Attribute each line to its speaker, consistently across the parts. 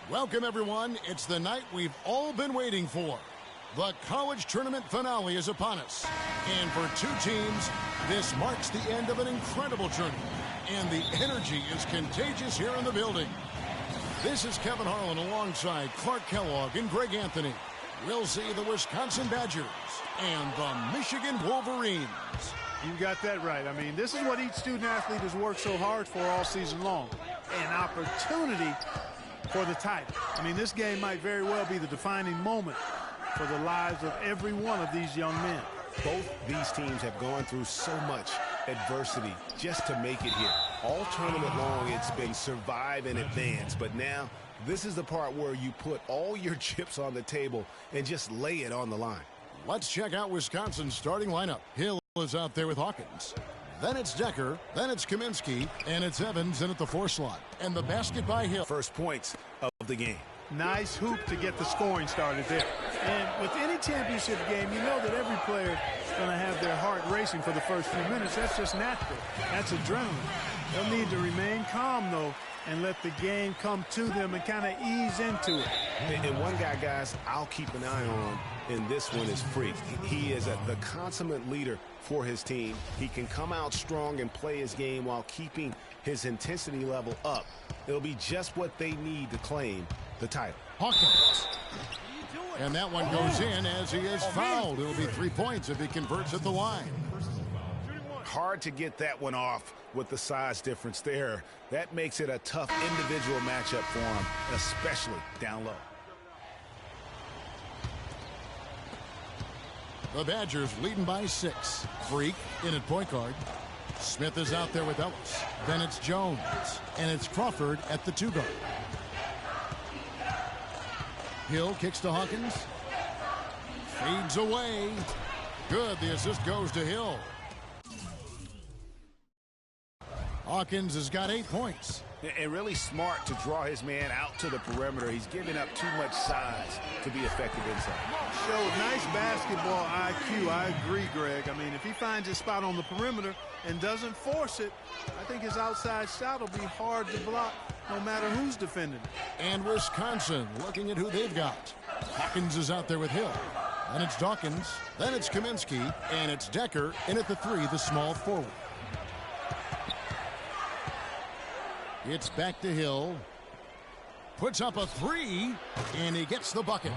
Speaker 1: Welcome, everyone. It's the night we've all been waiting for. The college tournament finale is upon us. And for two teams, this marks the end of an incredible journey. And the energy is contagious here in the building. This is Kevin Harlan alongside Clark Kellogg and Greg Anthony. We'll see the Wisconsin Badgers and the Michigan Wolverines.
Speaker 2: You got that right. I mean, this is what each student-athlete has worked so hard for all season long. An opportunity for the title. I mean, this game might very well be the defining moment for the lives of every one of these young men.
Speaker 3: Both these teams have gone through so much adversity just to make it here. All tournament long, it's been survive and advance, but now this is the part where you put all your chips on the table and just lay it on the line.
Speaker 1: Let's check out Wisconsin's starting lineup. Hill is out there with Hawkins. Then it's Decker, then it's Kaminsky, and it's Evans in at the 4 slot. And the basket by Hill.
Speaker 3: First points of the game.
Speaker 2: Nice hoop to get the scoring started there. And with any championship game, you know that every player is going to have their heart racing for the first few minutes. That's just natural. That's adrenaline. They'll need to remain calm, though, and let the game come to them and kind of ease into it.
Speaker 3: And one guy, guys, I'll keep an eye on in this one is Freak. He is the consummate leader for his team. He can come out strong and play his game while keeping his intensity level up. It'll be just what they need to claim the title.
Speaker 1: Hawkins. And that one goes in as he is fouled. It'll be 3 points if he converts at the line.
Speaker 3: Hard to get that one off with the size difference there. That makes it a tough individual matchup for him, especially down low.
Speaker 1: The Badgers leading by 6. Freak in at point guard. Smith is out there with Ellis. Then it's Jones. And it's Crawford at the 2 guard. Hill kicks to Hawkins. Fades away. Good. The assist goes to Hill. Hawkins has got 8 points.
Speaker 3: And really smart to draw his man out to the perimeter. He's giving up too much size to be effective inside.
Speaker 2: Showed nice basketball IQ. I agree, Greg. I mean, if he finds his spot on the perimeter and doesn't force it, I think his outside shot will be hard to block no matter who's defending it.
Speaker 1: And Wisconsin looking at who they've got. Hawkins is out there with Hill. Then it's Dawkins. Then it's Kaminsky. And it's Decker in at the 3, the small forward. It's back to Hill. Puts up a 3, and he gets the bucket.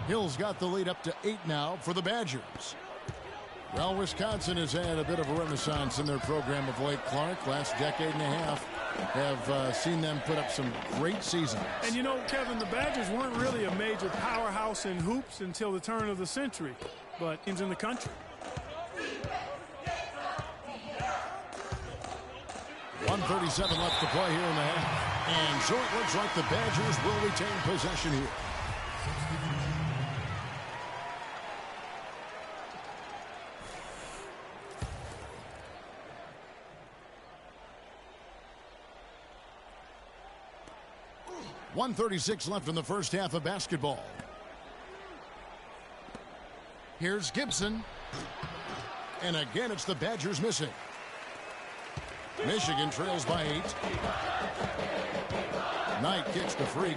Speaker 1: Hill's got the lead up to 8 now for the Badgers. Well, Wisconsin has had a bit of a renaissance in their program of late, Clark. Last decade and a half have seen them put up some great seasons.
Speaker 2: And you know, Kevin, the Badgers weren't really a major powerhouse in hoops until the turn of the century, but in the country.
Speaker 1: 1:37 left to play here in the half. And so it looks like the Badgers will retain possession here. .136 left in the first half of basketball. Here's Gibson. And again, it's the Badgers missing. Michigan trails by 8. Knight kicks to Freak.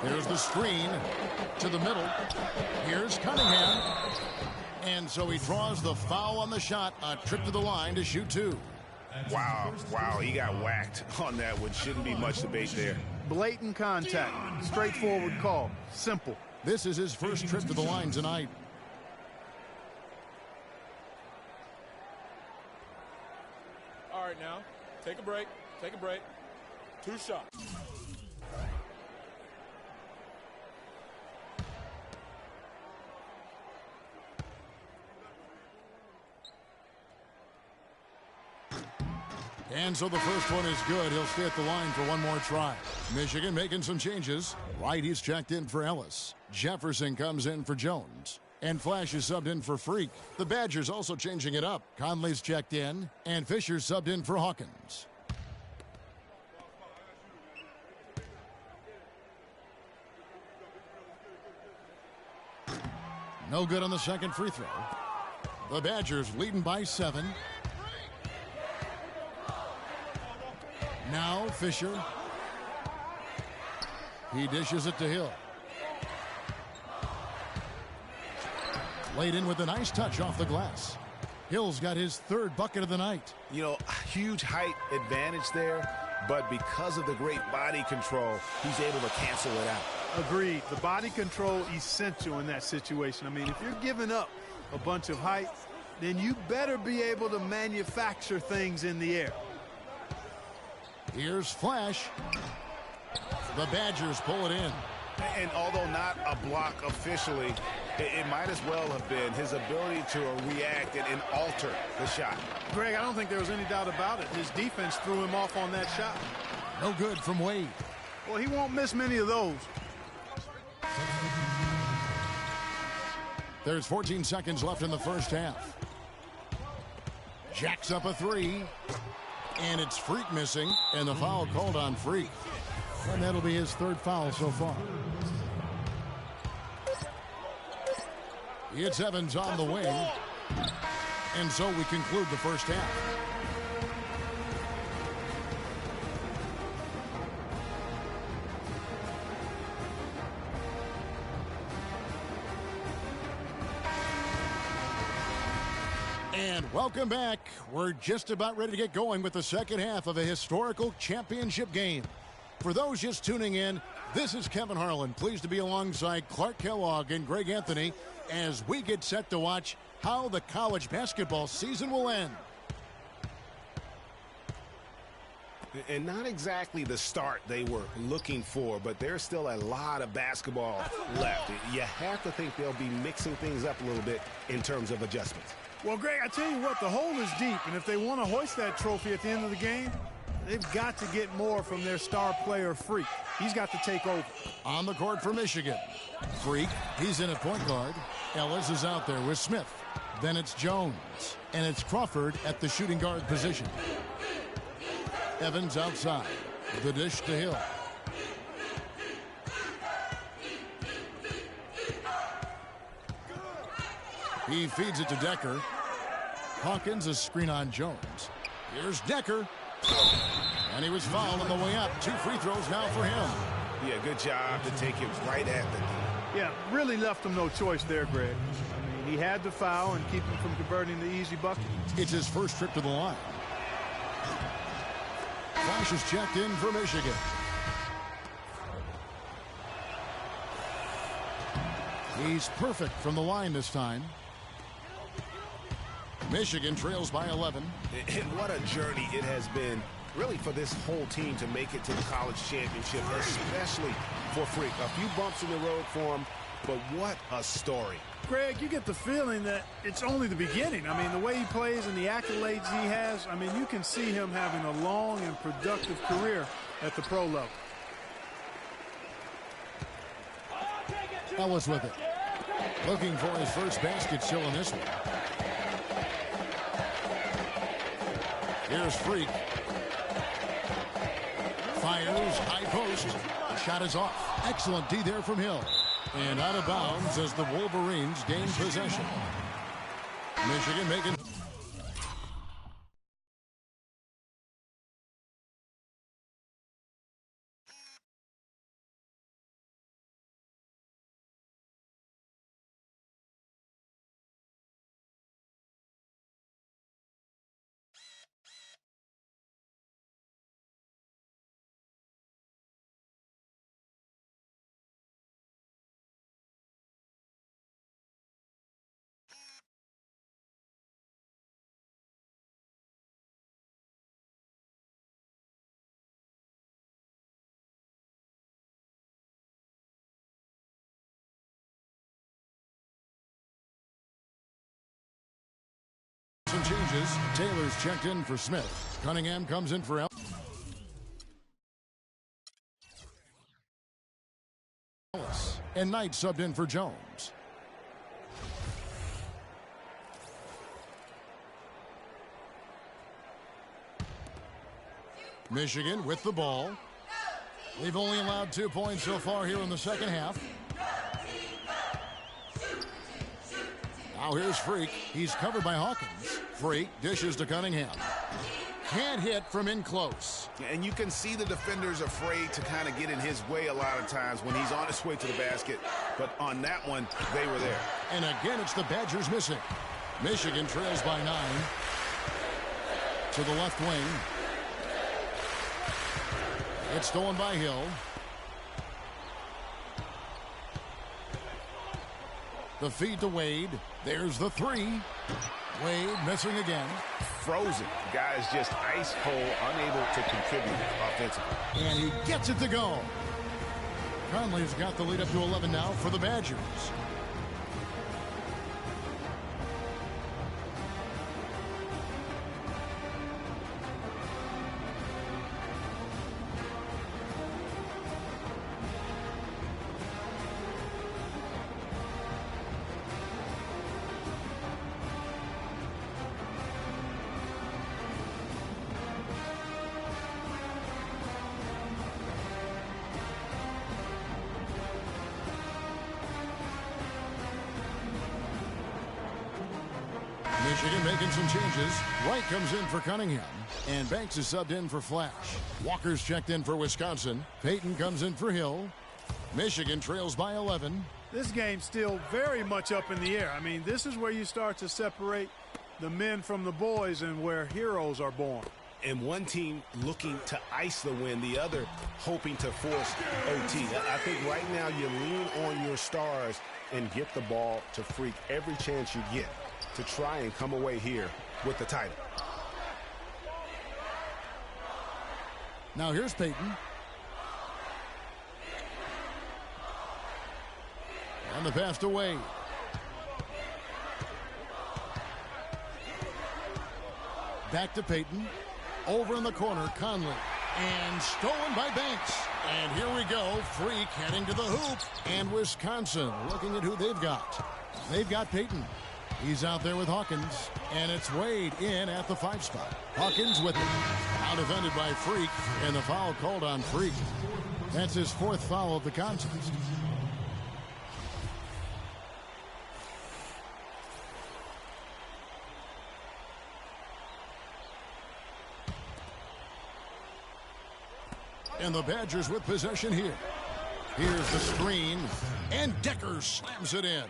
Speaker 1: There's the screen to the middle. Here's Cunningham. And so he draws the foul on the shot. A trip to the line to shoot 2.
Speaker 3: Wow, he got whacked on that one. Shouldn't be much debate there.
Speaker 2: Blatant contact. Straightforward call. Simple.
Speaker 1: This is his first trip to the line tonight.
Speaker 4: All right, now, take a break. 2 shots.
Speaker 1: And so the first one is good. He'll stay at the line for one more try. Michigan making some changes. Right, he's checked in for Ellis. Jefferson comes in for Jones. And Flash is subbed in for Freak. The Badgers also changing it up. Conley's checked in, and Fisher's subbed in for Hawkins. No good on the second free throw. The Badgers leading by 7. Now Fisher. He dishes it to Hill. Laid in with a nice touch off the glass. Hill's got his 3rd bucket of the night.
Speaker 3: You know, huge height advantage there, but because of the great body control, he's able to cancel it out.
Speaker 2: Agreed. The body control essential in that situation. I mean, if you're giving up a bunch of height, then you better be able to manufacture things in the air.
Speaker 1: Here's Flash. The Badgers pull it in.
Speaker 3: And although not a block officially, it might as well have been his ability to react and alter the shot.
Speaker 2: Greg, I don't think there was any doubt about it. His defense threw him off on that shot.
Speaker 1: No good from Wade.
Speaker 2: Well, he won't miss many of those.
Speaker 1: There's 14 seconds left in the first half. Jacks up a 3. And it's Freak missing, and the foul called on Freak. And that'll be his 3rd foul so far. It's Evans on the wing. And so we conclude the first half. And welcome back. We're just about ready to get going with the second half of a historical championship game. For those just tuning in, this is Kevin Harlan, pleased to be alongside Clark Kellogg and Greg Anthony as we get set to watch how the college basketball season will end.
Speaker 3: And not exactly the start they were looking for, but there's still a lot of basketball left. You have to think they'll be mixing things up a little bit in terms of adjustments.
Speaker 2: Well, Greg, I tell you what, the hole is deep, and if they want to hoist that trophy at the end of the game, they've got to get more from their star player, Freak. He's got to take over.
Speaker 1: On the court for Michigan, Freak, he's in at point guard. Ellis is out there with Smith. Then it's Jones, and it's Crawford at the shooting guard position. Evans outside. The dish to Hill. He feeds it to Decker. Hawkins, a screen on Jones. Here's Decker. And he was fouled on the way up. 2 free throws now for him.
Speaker 3: Yeah, good job to take it right at the knee.
Speaker 2: Yeah, really left him no choice there, Greg. I mean, he had to foul and keep him from converting the easy bucket.
Speaker 1: It's his first trip to the line. Flash is checked in for Michigan. He's perfect from the line this time. Michigan trails by 11.
Speaker 3: And what a journey it has been, really, for this whole team to make it to the college championship, especially for Freak. A few bumps in the road for him, but what a story.
Speaker 2: Greg, you get the feeling that it's only the beginning. I mean, the way he plays and the accolades he has, I mean, you can see him having a long and productive career at the pro level.
Speaker 1: Ellis with it. Looking for his first basket still in this one. Here's Freak. Fires, high post. The shot is off. Excellent D there from Hill. And out of bounds as the Wolverines gain possession. Michigan making... Some changes. Taylor's checked in for Smith. Cunningham comes in for Ellis. And Knight subbed in for Jones. Michigan with the ball. They've only allowed 2 points so far here in the second half. Now here's Freak. He's covered by Hawkins. Freak dishes to Cunningham. Can't hit from in close.
Speaker 3: And you can see the defenders afraid to kind of get in his way a lot of times when he's on his way to the basket. But on that one, they were there.
Speaker 1: And again, it's the Badgers missing. Michigan trails by 9. To the left wing. It's stolen by Hill. The feed to Wade. There's the 3. Wade missing again.
Speaker 3: Frozen. Guys just ice cold, unable to contribute offensively.
Speaker 1: And he gets it to go. Conley's got the lead up to 11 now for the Badgers. Michigan making some changes. Wright comes in for Cunningham. And Banks is subbed in for Flash. Walker's checked in for Wisconsin. Payton comes in for Hill. Michigan trails by 11.
Speaker 2: This game's still very much up in the air. I mean, this is where you start to separate the men from the boys and where heroes are born.
Speaker 3: And one team looking to ice the win, the other hoping to force OT. I think right now you lean on your stars and get the ball to Freak every chance you get to try and come away here with the title.
Speaker 1: Now here's Payton. And the pass to Wade. Back to Payton. Over in the corner, Conley. And stolen by Banks. And here we go. Freak heading to the hoop. And Wisconsin looking at who they've got. They've got Payton. He's out there with Hawkins. And it's Wade in at the 5 spot. Hawkins with it. Now defended by Freak. And the foul called on Freak. That's his 4th foul of the contest. And the Badgers with possession here. Here's the screen. And Decker slams it in.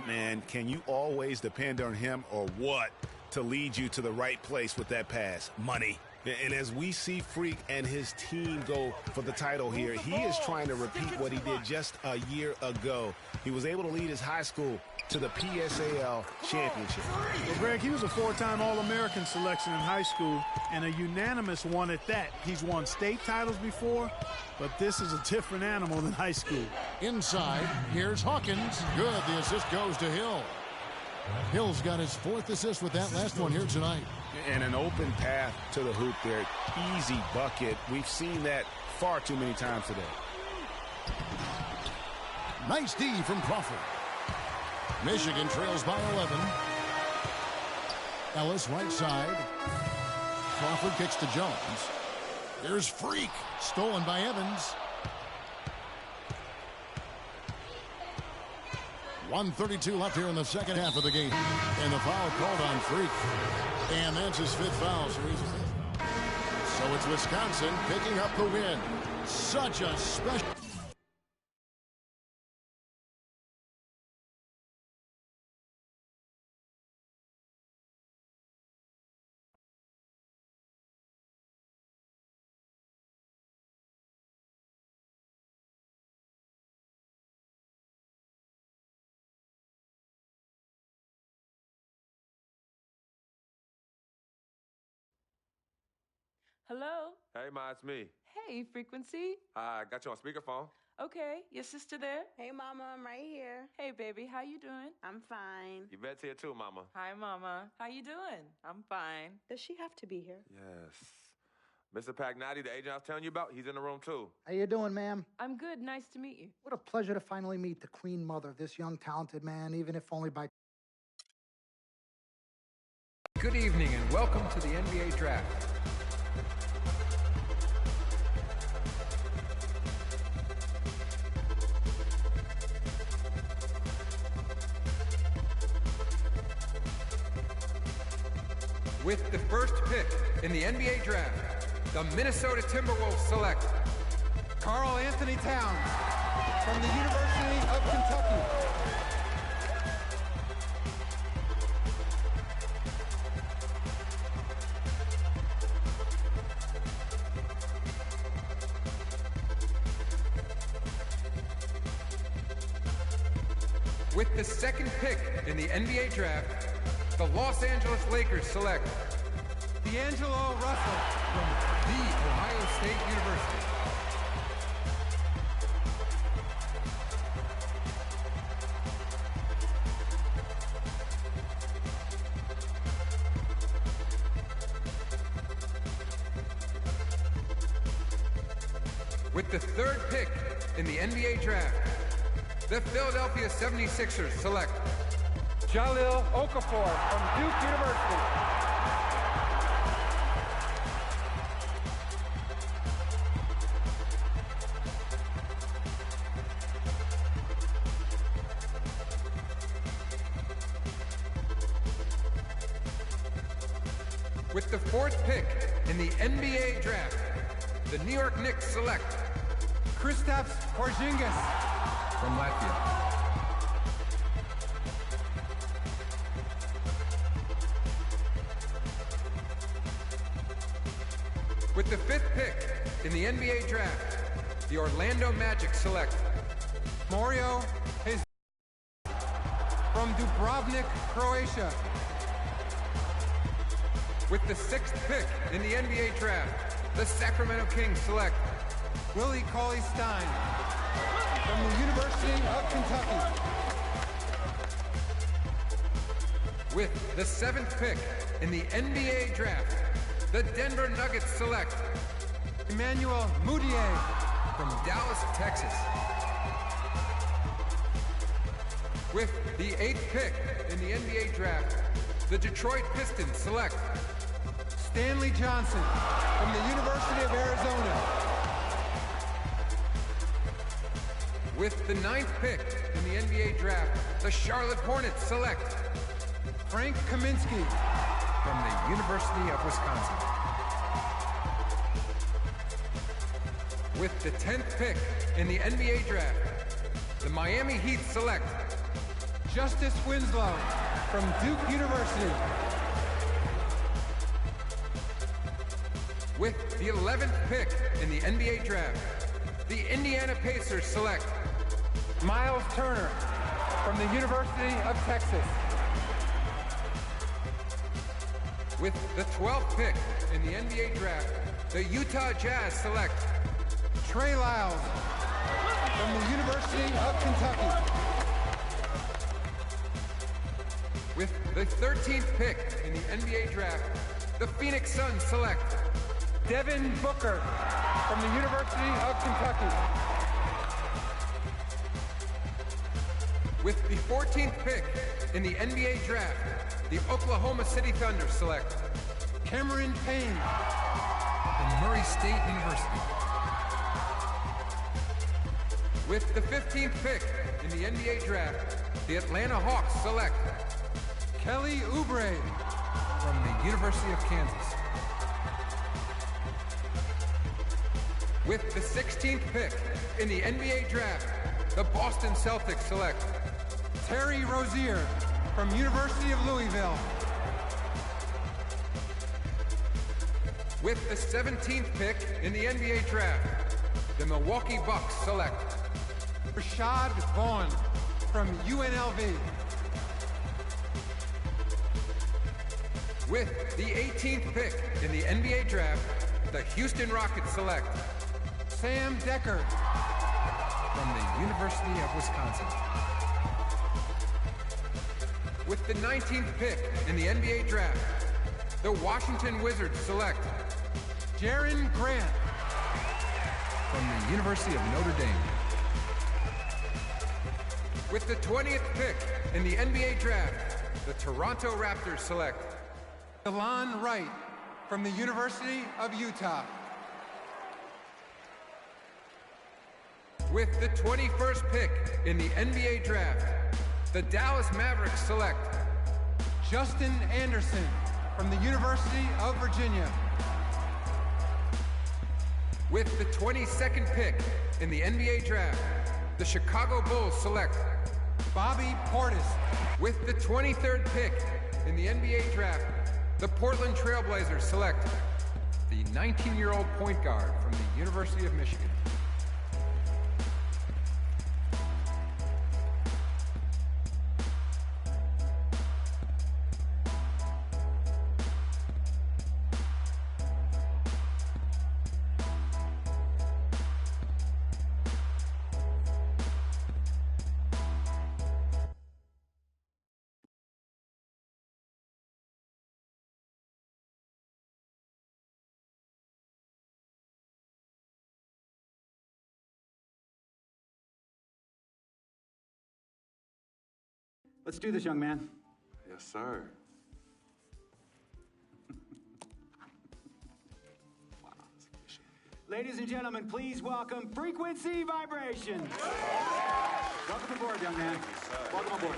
Speaker 3: Man, can you always depend on him or what to lead you to the right place with that pass? Money. And as we see Freak and his team go for the title here, he is trying to repeat what he did just a year ago. He was able to lead his high school to the PSAL championship.
Speaker 2: Well, Greg, he was a 4-time All-American selection in high school and a unanimous one at that. He's won state titles before, but this is a different animal than high school.
Speaker 1: Inside, here's Hawkins. Good, the assist goes to Hill. Hill's got his 4th assist with that last one here tonight.
Speaker 3: And an open path to the hoop there. Easy bucket. We've seen that far too many times today.
Speaker 1: Nice D from Crawford. Michigan trails by 11. Ellis right side. Crawford kicks to Jones. There's Freak. Stolen by Evans. 1:32 left here in the second half of the game. And the foul called on Freak. And that's his 5th foul. So it's Wisconsin picking up the win. Such a special...
Speaker 5: Hello?
Speaker 6: Hey, Ma, it's me.
Speaker 5: Hey, Frequency.
Speaker 6: I got you on speakerphone.
Speaker 5: Okay, your sister there?
Speaker 7: Hey, Mama, I'm right here.
Speaker 5: Hey, baby, how you doing?
Speaker 7: I'm fine.
Speaker 6: You bet's here too, Mama.
Speaker 5: Hi, Mama. How you doing? I'm fine.
Speaker 7: Does she have to be here?
Speaker 6: Yes. Mr. Pagnotti, the agent I was telling you about, he's in the room too.
Speaker 8: How you doing, ma'am?
Speaker 5: I'm good. Nice to meet you.
Speaker 8: What a pleasure to finally meet the queen mother of this young, talented man, even if only by...
Speaker 9: Good evening and welcome to the NBA Draft. With the first pick in the NBA draft, the Minnesota Timberwolves select Karl Anthony Towns from the University of Kentucky. With the second pick in the NBA draft, the Los Angeles Lakers select D'Angelo Russell from The Ohio State University. With the third pick in the NBA draft, the Philadelphia 76ers select Jahlil Okafor from Duke University. With the fourth pick in the NBA draft, the New York Knicks select Kristaps Porzingis from Latvia. With the fifth pick in the NBA draft, the Orlando Magic select Mario Hezonja from Dubrovnik, Croatia. With the sixth pick in the NBA draft, the Sacramento Kings select Willie Cauley-Stein from the University of Kentucky. With the seventh pick in the NBA draft, the Denver Nuggets select Emmanuel Mudiay from Dallas, Texas. With the eighth pick in the NBA draft, the Detroit Pistons select Stanley Johnson from the University of Arizona. With the ninth pick in the NBA draft, the Charlotte Hornets select Frank Kaminsky from the University of Wisconsin. With the 10th pick in the NBA draft, the Miami Heat select Justice Winslow from Duke University. With the 11th pick in the NBA draft, the Indiana Pacers select Miles Turner from the University of Texas. With the 12th pick in the NBA draft, the Utah Jazz select Trey Lyles from the University of Kentucky. With the 13th pick in the NBA draft, the Phoenix Suns select Devin Booker from the University of Kentucky. With the 14th pick in the NBA draft, the Oklahoma City Thunder select Cameron Payne from Murray State University. With the 15th pick in the NBA draft, the Atlanta Hawks select Kelly Oubre from the University of Kansas. With the 16th pick in the NBA draft, the Boston Celtics select Terry Rozier from University of Louisville. With the 17th pick in the NBA draft, the Milwaukee Bucks select Rashad Vaughn from UNLV. With the 18th pick in the NBA draft, the Houston Rockets select Sam Decker from the University of Wisconsin. With the 19th pick in the NBA draft, the Washington Wizards select Jaren Grant from the University of Notre Dame. With the 20th pick in the NBA draft, the Toronto Raptors select Delon Wright from the University of Utah. With the 21st pick in the NBA draft, the Dallas Mavericks select Justin Anderson from the University of Virginia. With the 22nd pick in the NBA Draft, the Chicago Bulls select Bobby Portis. With the 23rd pick in the NBA Draft, the Portland Trailblazers select the 19-year-old point guard from the University of Michigan.
Speaker 10: Let's do this, young man.
Speaker 6: Yes, sir.
Speaker 10: Ladies and gentlemen, please welcome Frequency Vibration. Welcome aboard, young man. Welcome aboard.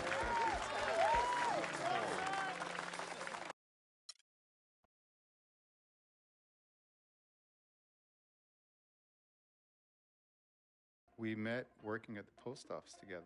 Speaker 11: We met working at the post office together.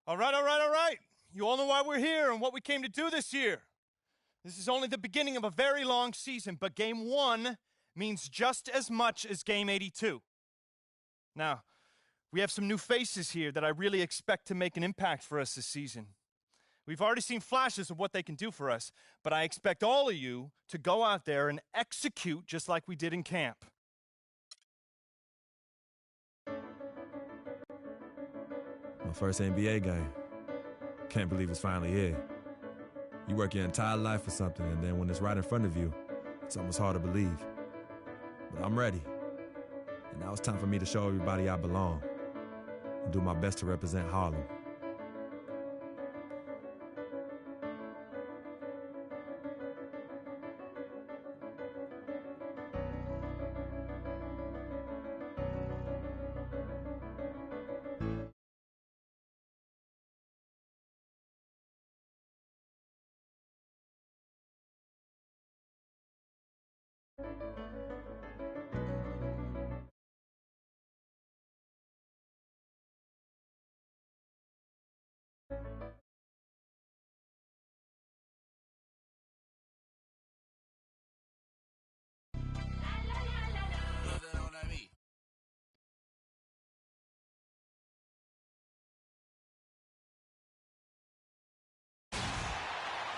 Speaker 12: All right. You all know why we're here and what we came to do this year. This is only the beginning of a very long season, but Game 1 means just as much as Game 82. Now, we have some new faces here that I really expect to make an impact for us this season. We've already seen flashes of what they can do for us, but I expect all of you to go out there and execute just like we did in camp.
Speaker 13: My first NBA game. Can't believe it's finally here. You work your entire life for something, and then when it's right in front of you, it's almost hard to believe. But I'm ready. And now it's time for me to show everybody I belong and do my best to represent Harlem.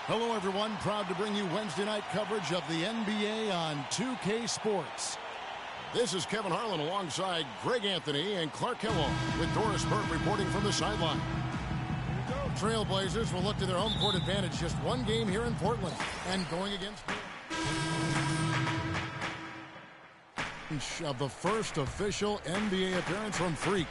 Speaker 1: Hello, everyone. Proud to bring you Wednesday night coverage of the NBA on 2K Sports. This is Kevin Harlan alongside Greg Anthony and Clark Kellogg with Doris Burke reporting from the sideline. Trailblazers will look to their home court advantage, just one game here in Portland and going against of the first official NBA appearance from Freak.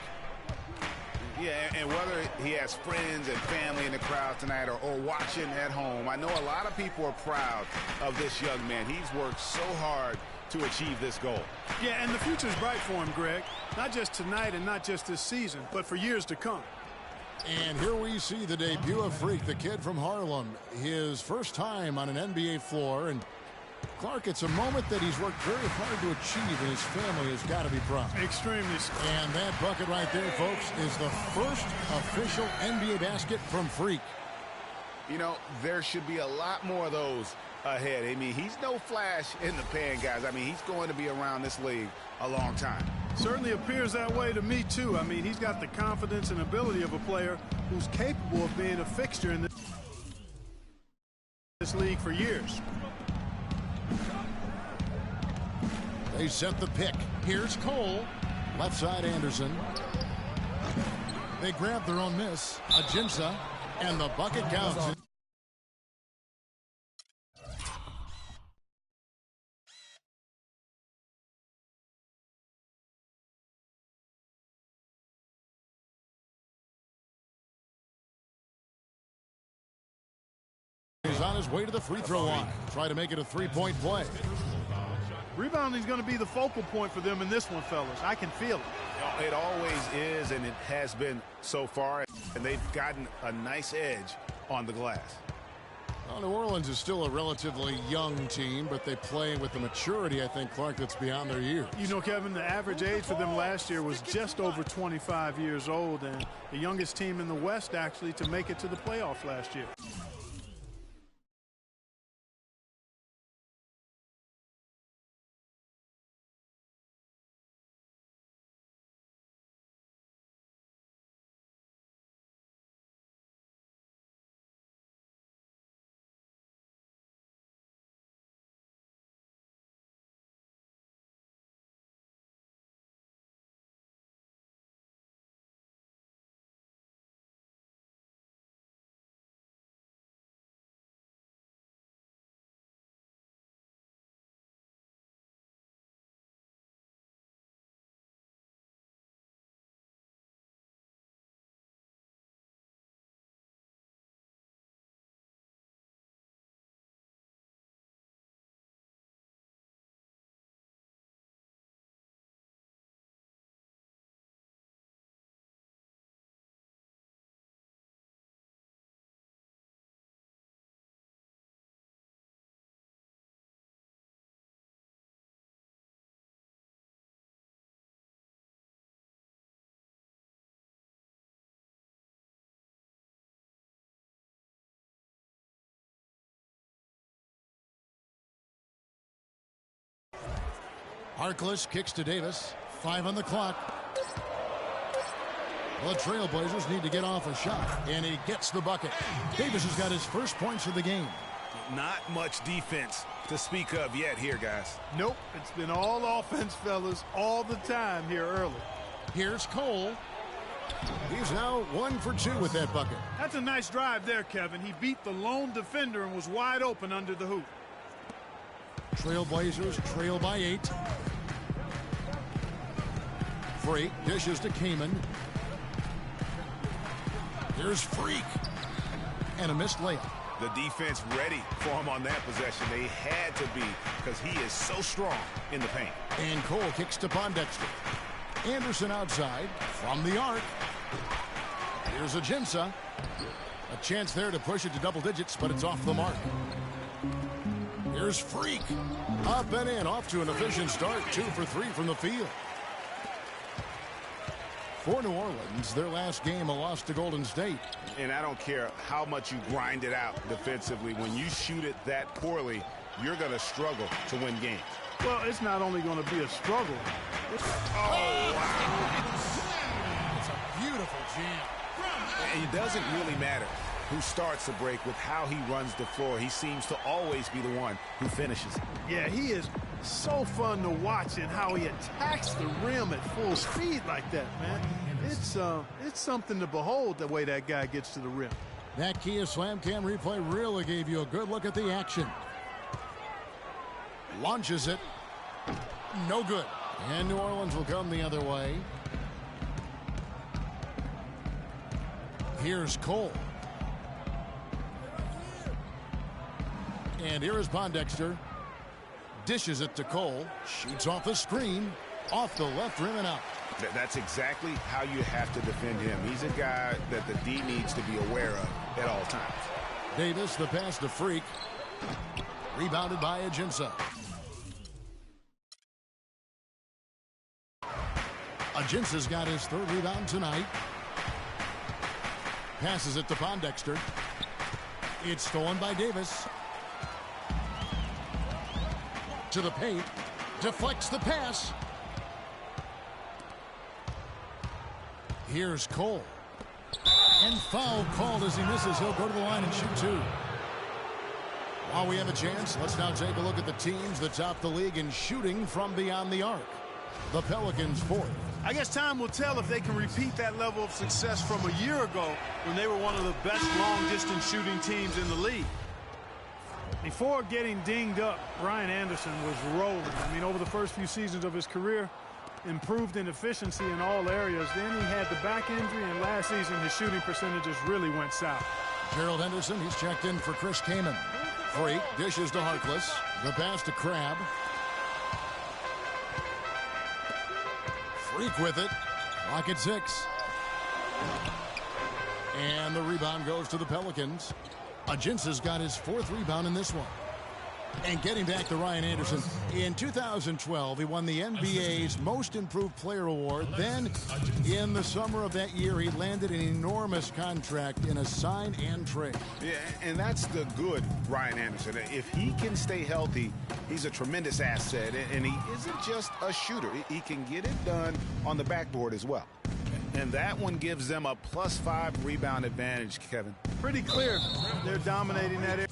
Speaker 14: Yeah, and whether he has friends and family in the crowd tonight or watching at home, I know a lot of people are proud of this young man. He's worked so hard to achieve this goal.
Speaker 2: Yeah, and the future's bright for him, Greg. Not just tonight and not just this season, but for years to come.
Speaker 1: And here we see the debut of Freak, the kid from Harlem. His first time on an NBA floor. And Clark, it's a moment that he's worked very hard to achieve, and his family has got to be proud.
Speaker 2: Extremely so.
Speaker 1: And that bucket right there, folks, is the first official NBA basket from Freak.
Speaker 14: You know, there should be a lot more of those ahead. I mean, he's no flash in the pan, guys. I mean, he's going to be around this league a long time.
Speaker 2: Certainly appears that way to me, too. I mean, he's got the confidence and ability of a player who's capable of being a fixture in this league for years.
Speaker 1: They set the pick. Here's Cole. Left side Anderson. They grab their own miss. Ajinça. And the bucket counts. He's on his way to the free throw line. Try to make it a three-point play.
Speaker 2: Rebounding is going to be the focal point for them in this one, fellas. I can feel it.
Speaker 14: It always is, and it has been so far. And they've gotten a nice edge on the glass.
Speaker 1: Well, New Orleans is still a relatively young team, but they play with the maturity, I think, Clark, that's beyond their years.
Speaker 2: You know, Kevin, the average age for them last year was just over 25 years old, and the youngest team in the West, actually, to make it to the playoffs last year.
Speaker 1: Harkless kicks to Davis. 5 on the clock. The Trailblazers need to get off a shot, and he gets the bucket. Davis has got his first points of the game.
Speaker 14: Not much defense to speak of yet here, guys.
Speaker 2: Nope, it's been all offense, fellas, all the time here early.
Speaker 1: Here's Cole. He's now 1 for 2 with that bucket.
Speaker 2: That's a nice drive there, Kevin. He beat the lone defender and was wide open under the hoop.
Speaker 1: Trailblazers trail by 8. Freak dishes to Kaman. Here's Freak. And a missed layup.
Speaker 14: The defense ready for him on that possession. They had to be, because he is so strong in the paint.
Speaker 1: And Cole kicks to Pondexter. Anderson outside from the arc. Here's Ajinça. A chance there to push it to double digits, but it's off the mark. Here's Freak. Up and in, off to an efficient start. 2 for 3 from the field. For New Orleans, their last game, a loss to Golden State.
Speaker 14: And I don't care how much you grind it out defensively. When you shoot it that poorly, you're going to struggle to win games.
Speaker 2: Well, it's not only going to be a struggle.
Speaker 14: Oh, wow.
Speaker 1: It's a beautiful jam.
Speaker 14: And it doesn't really matter who starts the break with how he runs the floor. He seems to always be the one who finishes.
Speaker 2: Yeah, he is So fun to watch and how he attacks the rim at full speed like that, man. It's something to behold the way that guy gets to the rim.
Speaker 1: That Kia Slam Cam replay really gave you a good look at the action. Launches it. No good. And New Orleans will come the other way. Here's Cole. And here is Pondexter. Dishes it to Cole. Shoots off the screen. Off the left rim and out.
Speaker 3: That's exactly how you have to defend him. He's a guy that the D needs to be aware of at all times.
Speaker 1: Davis, the pass to Freak. Rebounded by Ajinça. Ajinça's got his third rebound tonight. Passes it to Pondexter. It's stolen by Davis. To the paint. Deflects the pass. Here's Cole. And foul called as he misses. He'll go to the line and shoot two. While we have a chance, let's now take a look at the teams that top the league in shooting from beyond the arc. The Pelicans fourth.
Speaker 2: I guess time will tell if they can repeat that level of success from a year ago when they were one of the best long-distance shooting teams in the league. Before getting dinged up, Ryan Anderson was rolling. I mean, over the first few seasons of his career, improved in efficiency in all areas. Then he had the back injury, and last season his shooting percentages really went south.
Speaker 1: Gerald Henderson, he's checked in for Chris Kaman. Freak dishes to Harkless. The pass to Crabbe. Freak with it. Lock at 6. And the rebound goes to the Pelicans. Ajinça's got his fourth rebound in this one. And getting back to Ryan Anderson, in 2012, he won the NBA's Most Improved Player Award. Then, in the summer of that year, he landed an enormous contract in a sign and trade.
Speaker 3: Yeah, and that's the good Ryan Anderson. If he can stay healthy, he's a tremendous asset. And he isn't just a shooter. He can get it done on the backboard as well. And that one gives them a +5 rebound advantage, Kevin.
Speaker 2: Pretty clear. They're dominating that area.